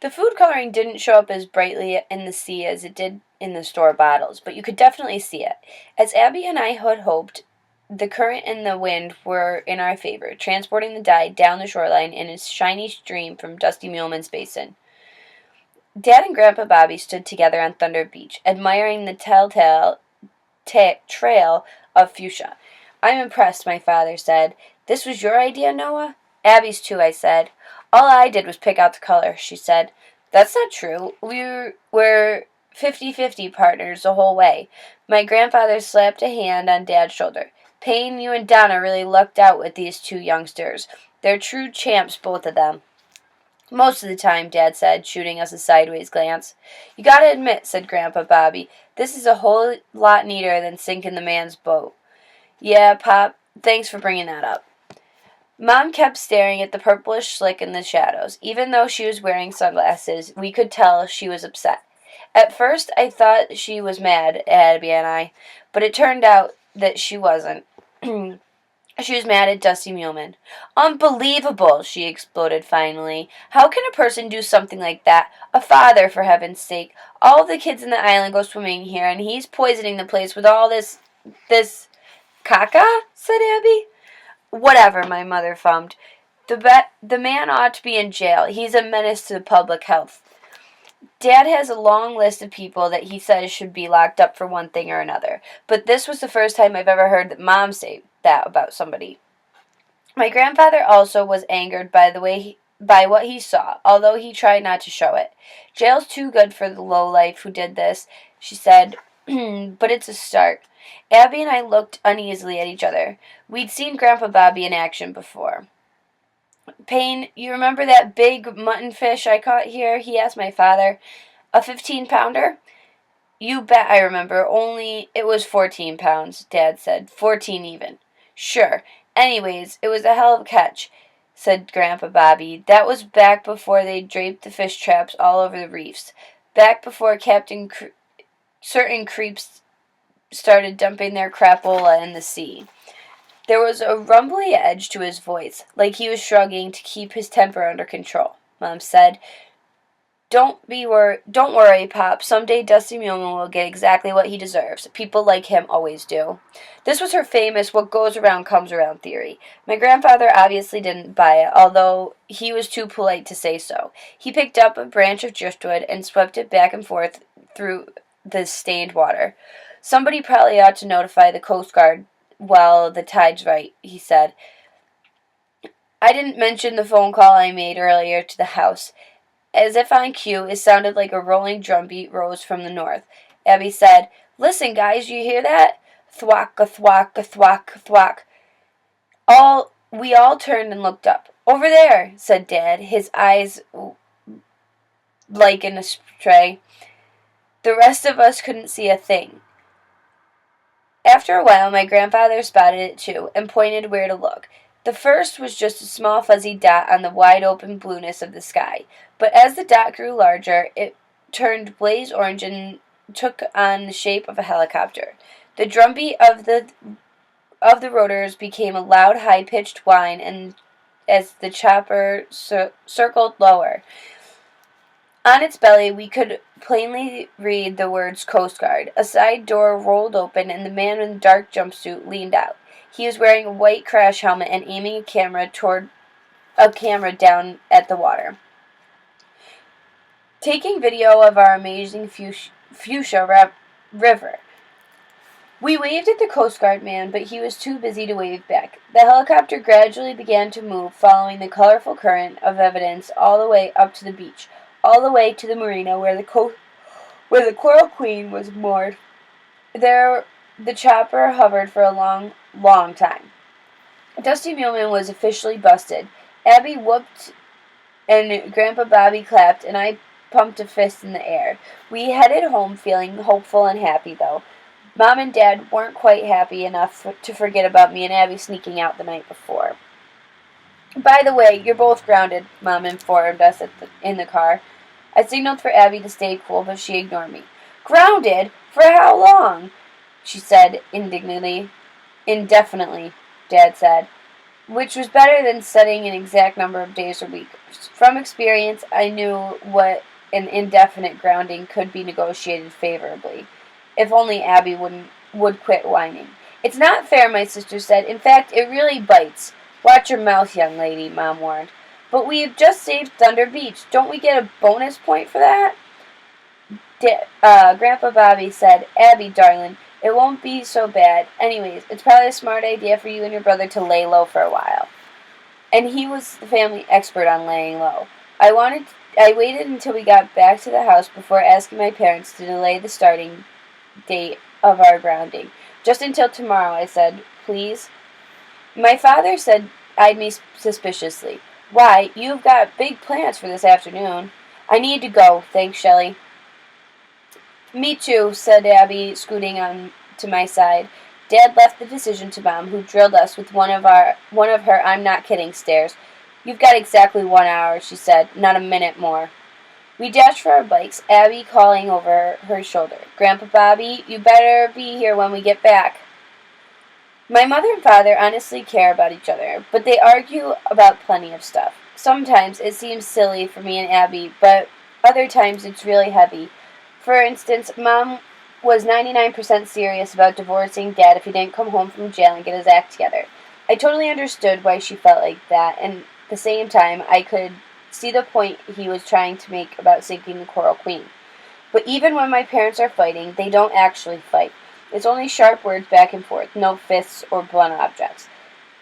The food coloring didn't show up as brightly in the sea as it did in the store bottles, but you could definitely see it. As Abby and I had hoped, the current and the wind were in our favor, transporting the dye down the shoreline in a shiny stream from Dusty Muleman's basin. Dad and Grandpa Bobby stood together on Thunder Beach, admiring the telltale trail of fuchsia. I'm impressed, my father said. This was your idea, Noah? Abby's too, I said. All I did was pick out the color, she said. That's not true. We're 50-50 partners the whole way. My grandfather slapped a hand on Dad's shoulder. Payne, you and Donna really lucked out with these two youngsters. They're true champs, both of them. Most of the time, Dad said, shooting us a sideways glance. You gotta admit, said Grandpa Bobby, this is a whole lot neater than sinking the man's boat. Yeah, Pop, thanks for bringing that up. Mom kept staring at the purplish slick in the shadows. Even though she was wearing sunglasses, we could tell she was upset. At first, I thought she was mad at Abby and I, but it turned out that she wasn't. She was mad at Dusty Muleman. Unbelievable, she exploded finally. How can a person do something like that? A father, for heaven's sake. All of the kids in the island go swimming here, and he's poisoning the place with all this caca, said Abby. Whatever, my mother fummed. The man ought to be in jail. He's a menace to public health. Dad has a long list of people that he says should be locked up for one thing or another, but this was the first time I've ever heard that Mom say that about somebody. My grandfather also was angered by what he saw, although he tried not to show it. Jail's too good for the lowlife who did this, she said, but it's a start. Abby and I looked uneasily at each other. We'd seen Grandpa Bobby in action before. Payne, you remember that big mutton fish I caught here? He asked my father. A 15-pounder? You bet I remember, only it was 14 pounds, Dad said. 14 even. Sure. Anyways, it was a hell of a catch, said Grandpa Bobby. That was back before they draped the fish traps all over the reefs. Back before certain creeps started dumping their crapola in the sea. There was a rumbly edge to his voice, like he was shrugging to keep his temper under control. Mom said, Don't worry, Pop. Someday Dusty Muleman will get exactly what he deserves. People like him always do. This was her famous what goes around comes around theory. My grandfather obviously didn't buy it, although he was too polite to say so. He picked up a branch of driftwood and swept it back and forth through the stained water. Somebody probably ought to notify the Coast Guard while the tide's right, he said. I didn't mention the phone call I made earlier to the house. As if on cue, it sounded like a rolling drumbeat rose from the north. Abby said, Listen, guys, you hear that? Thwack-a-thwack, thwack. We all turned and looked up. Over there, said Dad, his eyes like in a stray. The rest of us couldn't see a thing. After a while, my grandfather spotted it too, and pointed where to look. The first was just a small fuzzy dot on the wide-open blueness of the sky, but as the dot grew larger, it turned blaze orange and took on the shape of a helicopter. The drumbeat of the rotors became a loud, high-pitched whine, and as the chopper circled lower, on its belly, we could plainly read the words Coast Guard. A side door rolled open, and the man in the dark jumpsuit leaned out. He was wearing a white crash helmet and aiming a camera down at the water. Taking video of our amazing fuchsia river. We waved at the Coast Guard man, but he was too busy to wave back. The helicopter gradually began to move, following the colorful current of evidence all the way up to the beach, all the way to the marina where the Coral Queen was moored. There, the chopper hovered for a long time. Dusty Muleman was officially busted. Abby whooped, and Grandpa Bobby clapped, and I pumped a fist in the air. We headed home feeling hopeful and happy, though. Mom and Dad weren't quite happy enough to forget about me and Abby sneaking out the night before. By the way, you're both grounded, Mom informed us in the car. I signaled for Abby to stay cool, but she ignored me. Grounded? For how long? She said indignantly. Indefinitely, Dad said. which was better than setting an exact number of days or weeks. From experience, I knew what an indefinite grounding could be negotiated favorably, if only Abby would quit whining. It's not fair, my sister said. In fact, it really bites. Watch your mouth, young lady, Mom warned. But we have just saved Thunder Beach. Don't we get a bonus point for that? Grandpa Bobby said, Abby, darling, it won't be so bad. Anyways, it's probably a smart idea for you and your brother to lay low for a while. And he was the family expert on laying low. I waited until we got back to the house before asking my parents to delay the starting date of our grounding. Just until tomorrow, I said, please. My father eyed me suspiciously. Why, you've got big plans for this afternoon. I need to go, thanks, Shelly. Me too, said Abby, scooting on to my side. Dad left the decision to Mom, who drilled us with one of her I'm not kidding stares. You've got exactly 1 hour, she said, not a minute more. We dashed for our bikes, Abby calling over her shoulder. Grandpa Bobby, you better be here when we get back. My mother and father honestly care about each other, but they argue about plenty of stuff. Sometimes it seems silly for me and Abby, but other times it's really heavy. For instance, Mom was 99% serious about divorcing Dad if he didn't come home from jail and get his act together. I totally understood why she felt like that, and at the same time, I could see the point he was trying to make about sinking the Coral Queen. But even when my parents are fighting, they don't actually fight. It's only sharp words back and forth, no fists or blunt objects.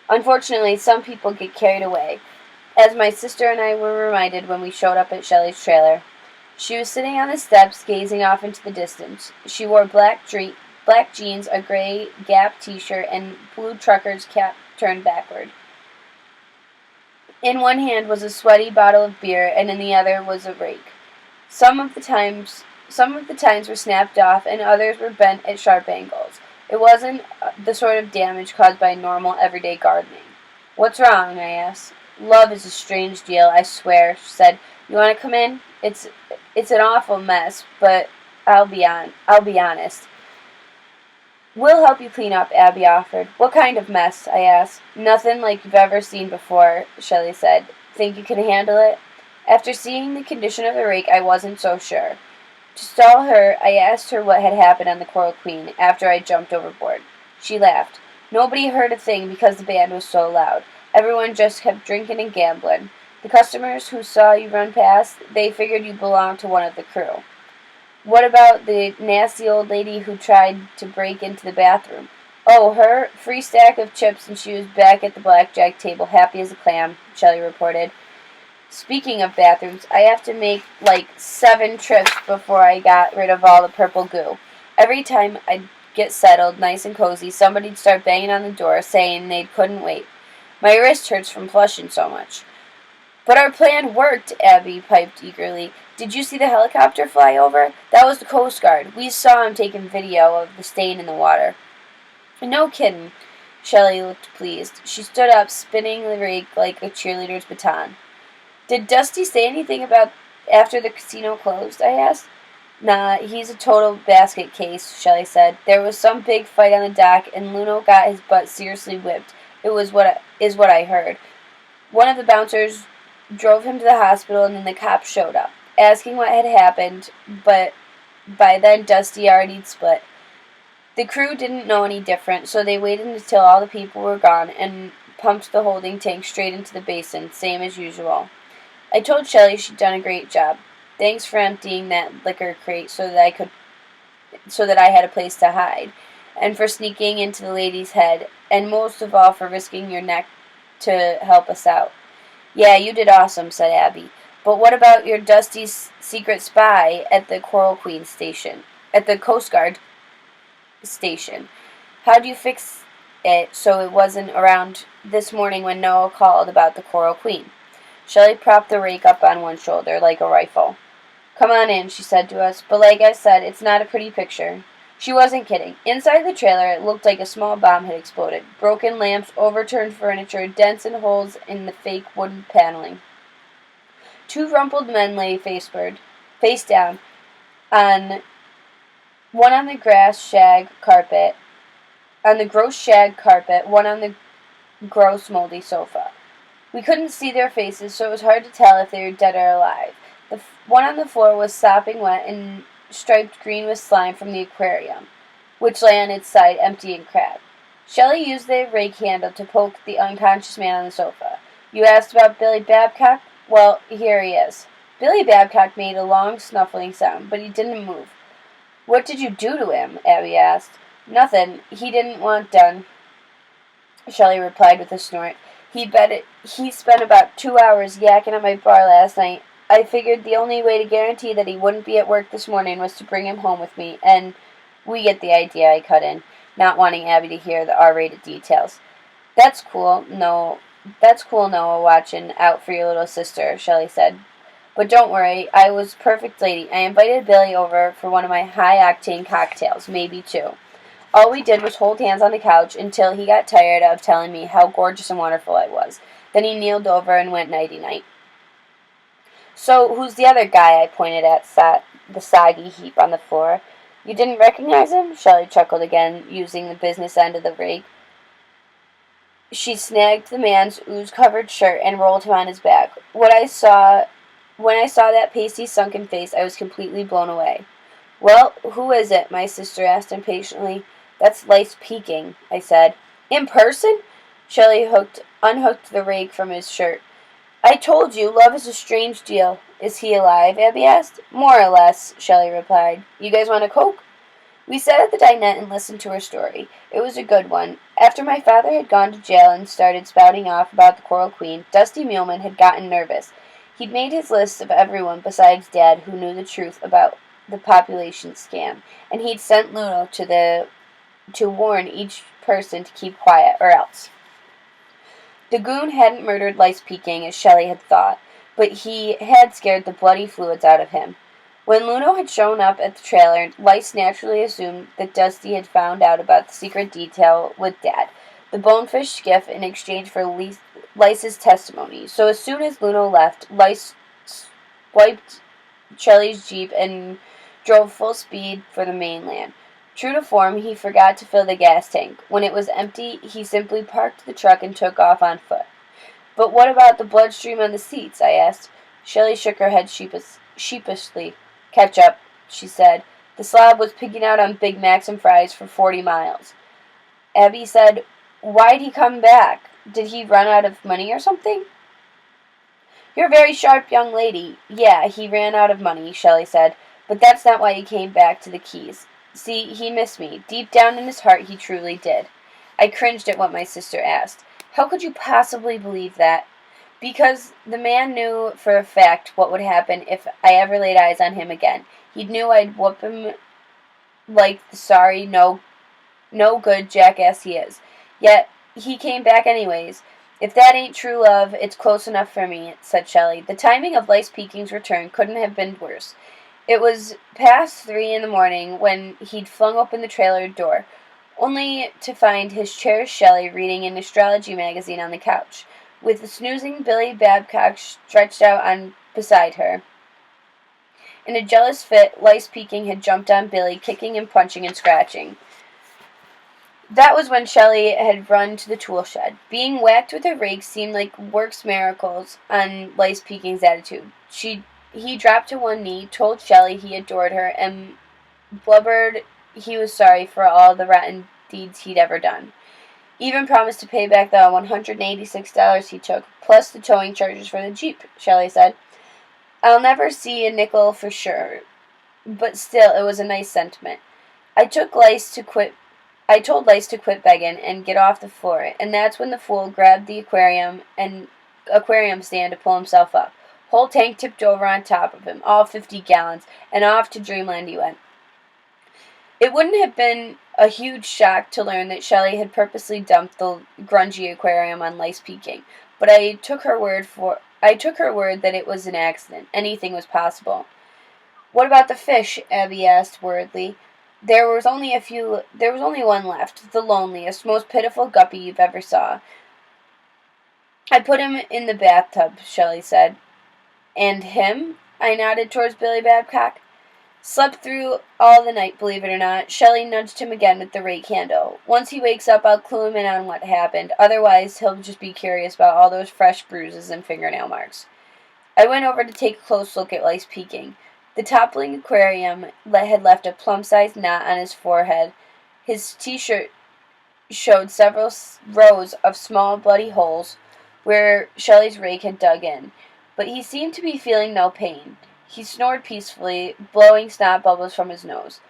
Unfortunately, some people get carried away, as my sister and I were reminded when we showed up at Shelly's trailer. She was sitting on the steps, gazing off into the distance. She wore black jeans, a gray Gap t-shirt, and blue trucker's cap turned backward. In one hand was a sweaty bottle of beer, and in the other was a rake. Some of the tines were snapped off, and others were bent at sharp angles. It wasn't the sort of damage caused by normal, everyday gardening. What's wrong? I asked. Love is a strange deal, I swear, she said. You want to come in? It's an awful mess, but I'll be honest. We'll help you clean up, Abby offered. What kind of mess? I asked. Nothing like you've ever seen before, Shelly said. Think you can handle it? After seeing the condition of the rake, I wasn't so sure. To stall her, I asked her what had happened on the Coral Queen after I jumped overboard. She laughed. Nobody heard a thing because the band was so loud. Everyone just kept drinking and gambling. The customers who saw you run past, they figured you belonged to one of the crew. What about the nasty old lady who tried to break into the bathroom? Oh, her? Free stack of chips, and she was back at the blackjack table, happy as a clam, Shelly reported. Speaking of bathrooms, I have to make like 7 trips before I got rid of all the purple goo. Every time I'd get settled, nice and cozy, somebody'd start banging on the door, saying they couldn't wait. My wrist hurts from flushing so much. But our plan worked, Abby piped eagerly. Did you see the helicopter fly over? That was the Coast Guard. We saw him taking video of the stain in the water. No kiddin'. Shelly looked pleased. She stood up, spinning the rake like a cheerleader's baton. Did Dusty say anything about after the casino closed? I asked. Nah, he's a total basket case, Shelly said. There was some big fight on the dock, and Luno got his butt seriously whipped. It was what I heard. One of the bouncers drove him to the hospital, and then the cops showed up, asking what had happened, but by then Dusty already split. The crew didn't know any different, so they waited until all the people were gone and pumped the holding tank straight into the basin, same as usual. I told Shelly she'd done a great job. Thanks for emptying that liquor crate so that I had a place to hide, and for sneaking into the lady's head, and most of all for risking your neck to help us out. Yeah, you did awesome, said Abby. But what about your Dusty's secret spy at the Coral Queen station? At the Coast Guard station. How'd you fix it so it wasn't around this morning when Noah called about the Coral Queen? Shelly propped the rake up on one shoulder like a rifle. Come on in, she said to us, but like I said, it's not a pretty picture. She wasn't kidding. Inside the trailer, it looked like a small bomb had exploded. Broken lamps, overturned furniture, dents and holes in the fake wooden paneling. 2 rumpled men lay face down, one on the gross shag carpet, one on the gross, moldy sofa. We couldn't see their faces, so it was hard to tell if they were dead or alive. The one on the floor was sopping wet and striped green with slime from the aquarium, which lay on its side empty and cracked. Shelly used the rake handle to poke the unconscious man on the sofa. You asked about Billy Babcock? Well, here he is. Billy Babcock made a long, snuffling sound, but he didn't move. What did you do to him? Abby asked. Nothing. He didn't want done, Shelly replied with a snort. He spent about 2 hours yakking at my bar last night. I figured the only way to guarantee that he wouldn't be at work this morning was to bring him home with me, and we get the idea, I cut in, not wanting Abby to hear the R-rated details. That's cool, Noah, watching out for your little sister, Shelly said. But don't worry, I was perfect lady. I invited Billy over for one of my high-octane cocktails, maybe two. All we did was hold hands on the couch until he got tired of telling me how gorgeous and wonderful I was. Then he kneeled over and went nighty-night. So, who's the other guy? I pointed at the soggy heap on the floor. You didn't recognize him? Shelly chuckled again, using the business end of the rake. She snagged the man's ooze-covered shirt and rolled him on his back. When I saw that pasty, sunken face, I was completely blown away. Well, who is it? My sister asked impatiently. That's Lice Peking, I said. In person? Shelly unhooked the rake from his shirt. I told you, love is a strange deal. Is he alive? Abby asked. More or less, Shelly replied. You guys want a Coke? We sat at the dinette and listened to her story. It was a good one. After my father had gone to jail and started spouting off about the Coral Queen, Dusty Newman had gotten nervous. He'd made his list of everyone besides Dad who knew the truth about the population scam, and he'd sent Luno to warn each person to keep quiet, or else. The goon hadn't murdered Lice Peking, as Shelly had thought, but he had scared the bloody fluids out of him. When Luno had shown up at the trailer, Lice naturally assumed that Dusty had found out about the secret detail with Dad, the bonefish skiff, in exchange for Lice's testimony. So as soon as Luno left, Lice swiped Shelly's Jeep and drove full speed for the mainland. True to form, he forgot to fill the gas tank. When it was empty, he simply parked the truck and took off on foot. But what about the bloodstream on the seats? I asked. Shelly shook her head sheepishly. Ketchup, she said. The slob was picking out on Big Macs and fries for 40 miles. Abby said, Why'd he come back? Did he run out of money or something? You're a very sharp young lady. Yeah, he ran out of money, Shelly said. But that's not why he came back to the Keys. See, he missed me. Deep down in his heart, he truly did. I cringed at what my sister asked. How could you possibly believe that? Because the man knew for a fact what would happen if I ever laid eyes on him again. He knew I'd whoop him like the sorry, no good jackass he is. Yet, he came back anyways. If that ain't true love, it's close enough for me, said Shelly. The timing of Lice Peeking's return couldn't have been worse. It was past 3 in the morning when he'd flung open the trailer door, only to find his cherished Shelly reading an astrology magazine on the couch, with the snoozing Billy Babcock stretched out beside her. In a jealous fit, Lice Peking had jumped on Billy, kicking and punching and scratching. That was when Shelly had run to the tool shed. Being whacked with a rake seemed like works miracles on Lice Peking's attitude. He dropped to one knee, told Shelly he adored her, and blubbered he was sorry for all the rotten deeds he'd ever done. Even promised to pay back the $186 he took, plus the towing charges for the Jeep, Shelly said. I'll never see a nickel for sure, but still, it was a nice sentiment. I told Lice to quit begging and get off the floor, and that's when the fool grabbed the aquarium stand to pull himself up. Whole tank tipped over on top of him, all 50 gallons, and off to dreamland he went. It wouldn't have been a huge shock to learn that Shelly had purposely dumped the grungy aquarium on Lice Peking, but I took her word that it was an accident. Anything was possible. What about the fish? Abby asked worriedly. There was only one left, the loneliest, most pitiful guppy you've ever saw. I put him in the bathtub, Shelly said. And him? I nodded towards Billy Babcock. Slept through all the night, believe it or not. Shelly nudged him again with the rake handle. Once he wakes up, I'll clue him in on what happened. Otherwise, he'll just be curious about all those fresh bruises and fingernail marks. I went over to take a close look at Lice peeking. The toppling aquarium had left a plum-sized knot on his forehead. His t-shirt showed several rows of small bloody holes where Shelly's rake had dug in, but he seemed to be feeling no pain. He snored peacefully, blowing snot bubbles from his nose.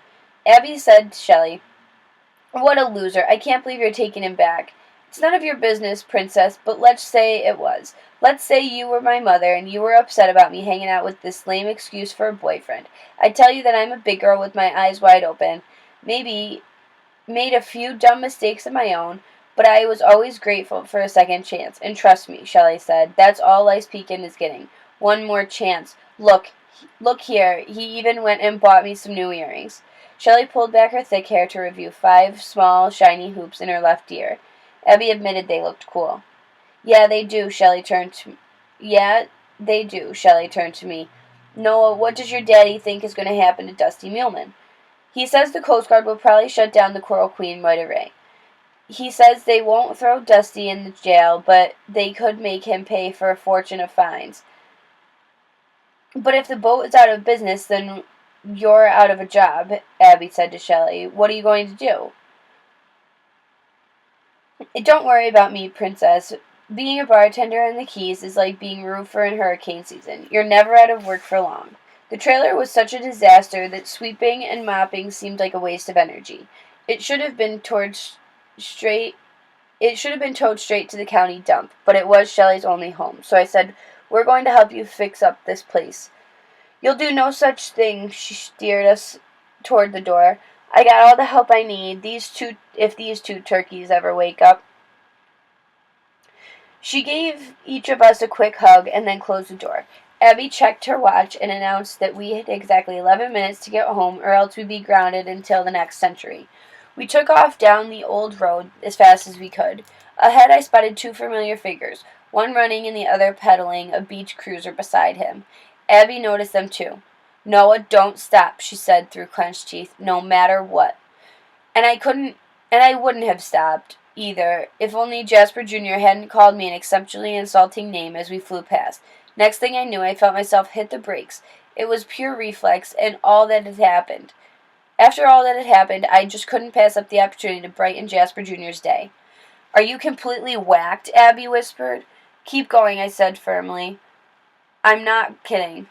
Abby said to Shelly, "What a loser. I can't believe you're taking him back. It's none of your business, princess, but let's say it was. Let's say you were my mother and you were upset about me hanging out with this lame excuse for a boyfriend. I tell you that I'm a big girl with my eyes wide open. Maybe made a few dumb mistakes of my own, but I was always grateful for a second chance. And trust me," Shelly said, "that's all Lice Pekin is getting. One more chance. Look here, he even went and bought me some new earrings." Shelly pulled back her thick hair to review 5 small, shiny hoops in her left ear. Abby admitted they looked cool. Yeah, they do," Shelly turned to me. "Noah, what does your daddy think is going to happen to Dusty Newman?" "He says the Coast Guard will probably shut down the Coral Queen right away. He says they won't throw Dusty in the jail, but they could make him pay for a fortune of fines. But if the boat is out of business, then you're out of a job," Abby said to Shelly. "What are you going to do?" "Don't worry about me, princess. Being a bartender in the Keys is like being a roofer in hurricane season. You're never out of work for long." The trailer was such a disaster that sweeping and mopping seemed like a waste of energy. It should have been straight towed straight to the county dump, but it was Shelly's only home. So I said, "We're going to help you fix up this place." "You'll do no such thing," she steered us toward the door. "I got all the help I need. If these two turkeys ever wake up." She gave each of us a quick hug and then closed the door. Abby checked her watch and announced that we had exactly 11 minutes to get home, or else we'd be grounded until the next century. We took off down the old road as fast as we could. Ahead I spotted 2 familiar figures, one running and the other pedaling a beach cruiser beside him. Abby noticed them too. "Noah, don't stop," she said through clenched teeth, "no matter what." And I wouldn't have stopped either, if only Jasper Jr. hadn't called me an exceptionally insulting name as we flew past. Next thing I knew, I felt myself hit the brakes. It was pure reflex, and all that had happened. After all that had happened, I just couldn't pass up the opportunity to brighten Jasper Jr.'s day. "Are you completely whacked?" Abby whispered. "Keep going," I said firmly. "I'm not kidding."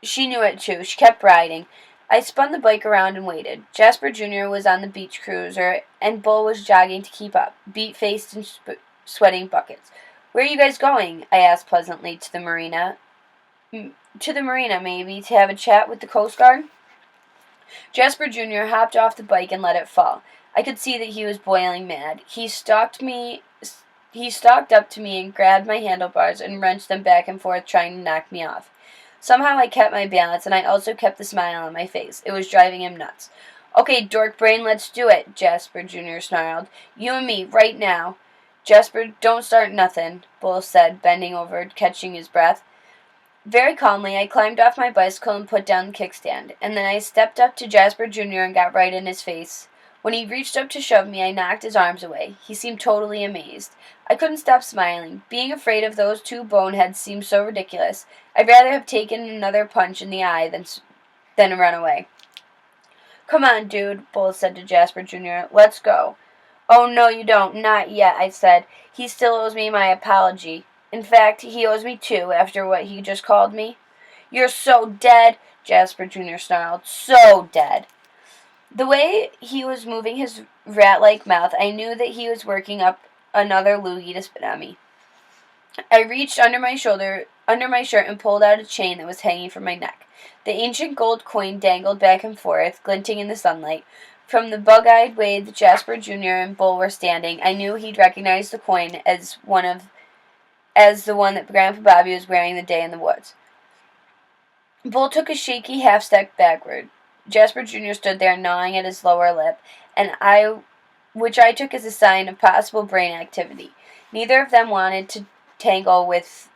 She knew it too. She kept riding. I spun the bike around and waited. Jasper Jr. was on the beach cruiser, and Bull was jogging to keep up, beat-faced and sweating buckets. "Where are you guys going?" I asked pleasantly. "To the marina." "To the marina, maybe, to have a chat with the Coast Guard?" Jasper Jr. hopped off the bike and let it fall. I could see that he was boiling mad. He stalked up to me and grabbed my handlebars and wrenched them back and forth, trying to knock me off. Somehow I kept my balance, and I also kept the smile on my face. It was driving him nuts. "Okay, dork brain, let's do it," Jasper Jr. snarled. "You and me, right now." "Jasper, don't start nothin'," Bull said, bending over, catching his breath. Very calmly, I climbed off my bicycle and put down the kickstand, and then I stepped up to Jasper Jr. and got right in his face. When he reached up to shove me, I knocked his arms away. He seemed totally amazed. I couldn't stop smiling. Being afraid of those 2 boneheads seemed so ridiculous. I'd rather have taken another punch in the eye than run away. "Come on, dude," Bull said to Jasper Jr. "Let's go." "Oh, no, you don't. Not yet," I said. "He still owes me my apology. In fact, he owes me 2 after what he just called me." "You're so dead," Jasper Jr. snarled. "So dead." The way he was moving his rat-like mouth, I knew that he was working up another loogie to spit on me. I reached under my shirt, and pulled out a chain that was hanging from my neck. The ancient gold coin dangled back and forth, glinting in the sunlight. From the bug-eyed way that Jasper Jr. and Bull were standing, I knew he'd recognize the coin as the one that Grandpa Bobby was wearing the day in the woods. Bull took a shaky half-step backward. Jasper Jr. stood there gnawing at his lower lip, which I took as a sign of possible brain activity. Neither of them wanted to tangle with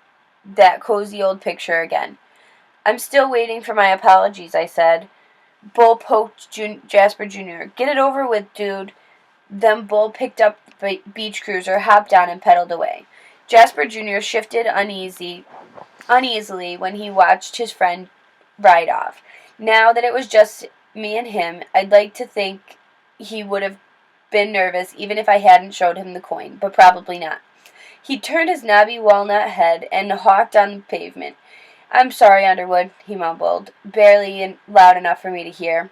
that cozy old picture again. "I'm still waiting for my apologies," I said. Bull poked Jasper Jr. "Get it over with, dude." Then Bull picked up the beach cruiser, hopped on, and pedaled away. Jasper Jr. shifted uneasily when he watched his friend ride off. Now that it was just me and him, I'd like to think he would have been nervous even if I hadn't showed him the coin, but probably not. He turned his knobby walnut head and hawked on the pavement. "I'm sorry, Underwood," he mumbled, barely loud enough for me to hear.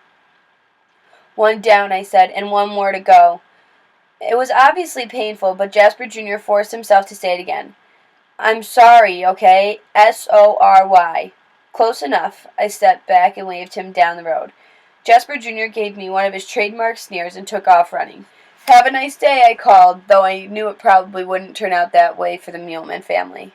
"One down," I said, "and one more to go." It was obviously painful, but Jasper Jr. forced himself to say it again. "I'm sorry, okay? SORY. "Close enough." I stepped back and waved him down the road. Jasper Jr. gave me one of his trademark sneers and took off running. "Have a nice day," I called, though I knew it probably wouldn't turn out that way for the Newman family.